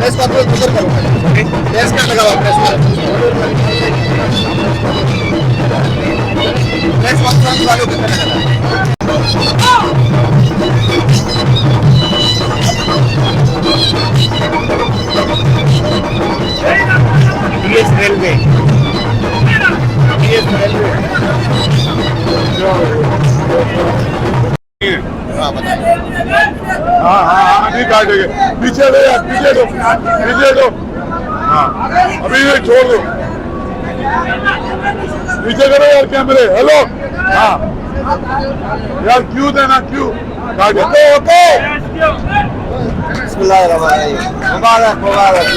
Press conference उधर करो, press कर लगा प्रेस कॉन्फ्रेंस वालों के करने लगा BS रेलवे हाँ नहीं काटेंगे, पीछे दो यार, पीछे दो हाँ अभी ये छोड़ दो, पीछे करो यार कैमरे। हेलो हाँ यार क्यों देना, क्यों काटे ओके। मुबारक मुबारक।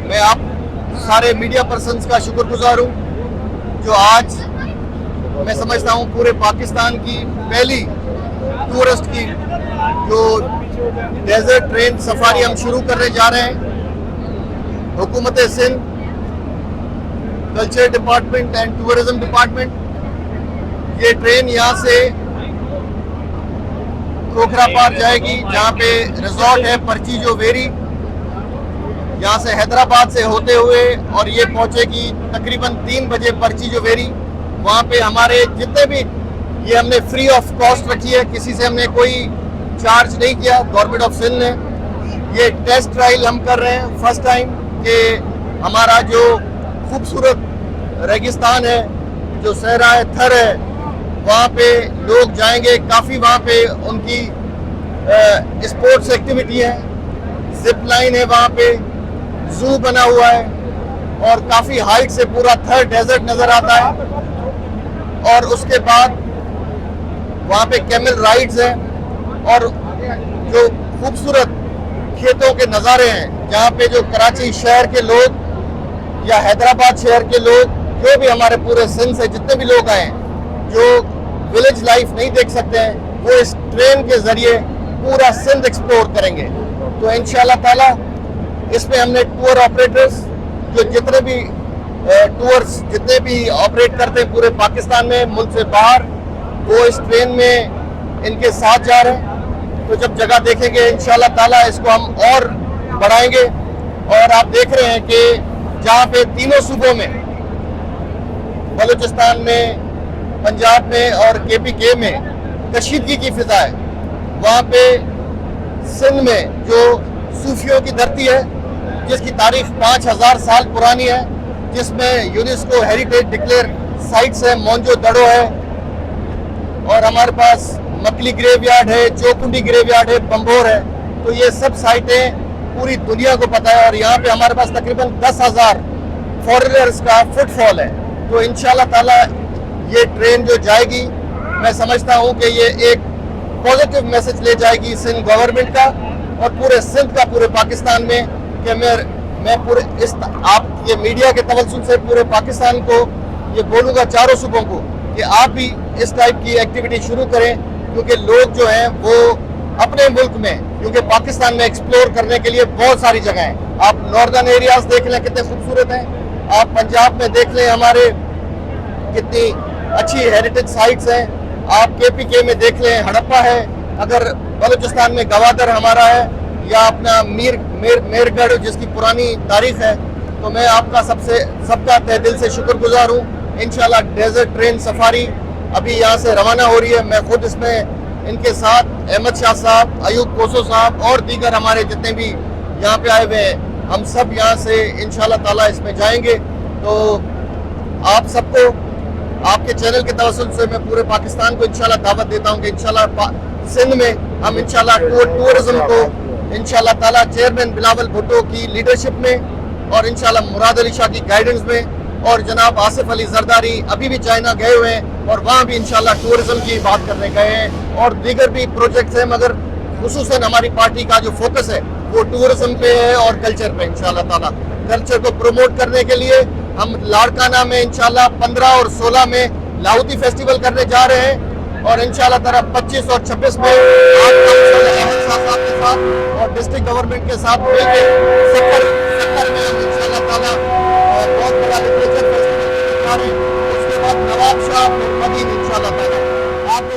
मैं आप सारे मीडिया पर्सन्स का शुक्रगुजार हूँ जो आज मैं समझता हूँ पूरे पाकिस्तान की पहली टूरिस्ट की जो डेजर्ट ट्रेन सफारी हम शुरू करने जा रहे हैं। हुकूमत Sindh, culture department and tourism department, ये ट्रेन यहाँ से खोखरापार जाएगी जहाँ पे रिजॉर्ट है परचीजो वेरी। यहाँ से हैदराबाद से होते हुए और ये पहुँचेगी तकरीबन 3 बजे परचीजो वेरी। वहाँ पे हमारे जितने भी, ये हमने फ्री ऑफ कॉस्ट रखी है, किसी से हमने कोई चार्ज नहीं किया, गवर्नमेंट ऑफ सिंध ने। ये टेस्ट ट्रायल हम कर रहे हैं फर्स्ट टाइम कि हमारा जो खूबसूरत रेगिस्तान है, जो सहरा थर है, वहाँ पे लोग जाएंगे। काफ़ी वहाँ पे उनकी स्पोर्ट्स एक्टिविटी है, जिप लाइन है, वहाँ पे जू बना हुआ है और काफ़ी हाइट से पूरा थर डेजर्ट नज़र आता है। और उसके बाद वहाँ पे कैमल राइड्स हैं और जो खूबसूरत खेतों के नज़ारे हैं, जहाँ पे जो कराची शहर के लोग या हैदराबाद शहर के लोग, जो भी हमारे पूरे सिंध से जितने भी लोग आए जो विलेज लाइफ नहीं देख सकते हैं, वो इस ट्रेन के ज़रिए पूरा सिंध एक्सप्लोर करेंगे। तो इंशाल्लाह ताला इसमें हमने टूर ऑपरेटर्स जो जितने भी टूर्स जितने भी ऑपरेट करते हैं पूरे पाकिस्तान में, मुल्क से बाहर, वो इस ट्रेन में इनके साथ जा रहे हैं। तो जब जगह देखेंगे इंशाल्लाह ताला इसको हम और बढ़ाएंगे। और आप देख रहे हैं कि जहाँ पे तीनों सूबों में, बलूचिस्तान में, पंजाब में और KPK में कशीदगी की फिजा है, वहाँ पे सिंध में जो सूफियों की धरती है, जिसकी तारीख 5000 साल पुरानी है, जिसमें यूनेस्को हेरिटेज डिक्लेयर साइट्स है, मोंजो दड़ो है, और हमारे पास मकली ग्रेवयार्ड है, चौकुंडी ग्रेवयार्ड है, बम्बोर है। तो ये सब साइटें पूरी दुनिया को पता है और यहाँ पे हमारे पास तकरीबन 10,000 फॉरेनर्स का फुटफॉल है। तो इंशाल्लाह ताला ये ट्रेन जो जाएगी, मैं समझता हूँ कि ये एक पॉजिटिव मैसेज ले जाएगी सिंध गवर्नमेंट का और पूरे सिंध का, पूरे पाकिस्तान में, कि मैं पूरे इस आप ये मीडिया के तवज्जुह से पूरे पाकिस्तान को ये बोलूँगा, चारों सूबों को, कि आप भी इस टाइप की एक्टिविटी शुरू करें, क्योंकि लोग जो हैं वो अपने मुल्क में, क्योंकि पाकिस्तान में एक्सप्लोर करने के लिए बहुत सारी जगह हैं। आप नॉर्दर्न एरियाज देख लें कितने खूबसूरत हैं, आप पंजाब में देख लें हमारे कितनी अच्छी हेरिटेज साइट्स हैं, आप KPK में देख लें हड़प्पा है, अगर बलूचिस्तान में गवादर हमारा है, या अपना मेरगढ़ जिसकी पुरानी तारीख है। तो मैं आपका सबका तहे दिल से शुक्रगुजार हूँ। इंशाल्लाह डेजर्ट ट्रेन सफारी ابھی یہاں سے روانہ ہو رہی ہے. میں خود اس میں ان کے ساتھ احمد شاہ صاحب, ایوب کوسو صاحب اور دیگر ہمارے جتنے بھی یہاں پہ آئے ہوئے ہیں, ہم سب یہاں سے انشاءاللہ تعالیٰ اس میں جائیں گے. تو آپ سب کو آپ کے چینل کے توسل سے میں پورے پاکستان کو انشاءاللہ دعوت دیتا ہوں کہ انشاءاللہ سندھ میں ہم انشاءاللہ ٹورزم کو انشاءاللہ تعالیٰ چیئرمین بلاول بھٹو کی لیڈرشپ میں اور انشاءاللہ مراد علی شاہ کی گائیڈنس میں اور جناب آصف علی زرداری ابھی بھی چائنا گئے ہوئے ہیں اور وہاں بھی انشاءاللہ ٹورزم کی بات کرنے گئے ہیں اور دیگر بھی پروجیکٹس ہیں, مگر خصوصاً ہماری پارٹی کا جو فوکس ہے وہ ٹورزم پہ ہے اور کلچر پہ. انشاءاللہ تعالیٰ کلچر کو پروموٹ کرنے کے لیے ہم لاڑکانہ میں انشاءاللہ 15 اور 16 میں لاہوتی فیسٹیول کرنے جا رہے ہیں اور انشاءاللہ تعالیٰ 25 اور 26 میں احمد شاہ صاحب کے ساتھ اور ڈسٹرکٹ گورنمنٹ کے ساتھ مل کے سفر میں ہم انشاءاللہ تعالیٰ بہت بڑا لٹریچر فیسٹیول کرنے جا رہے ہیں. اس کے بعد نواب شاہ پھر مدین انشاءاللہ تعالیٰ آپ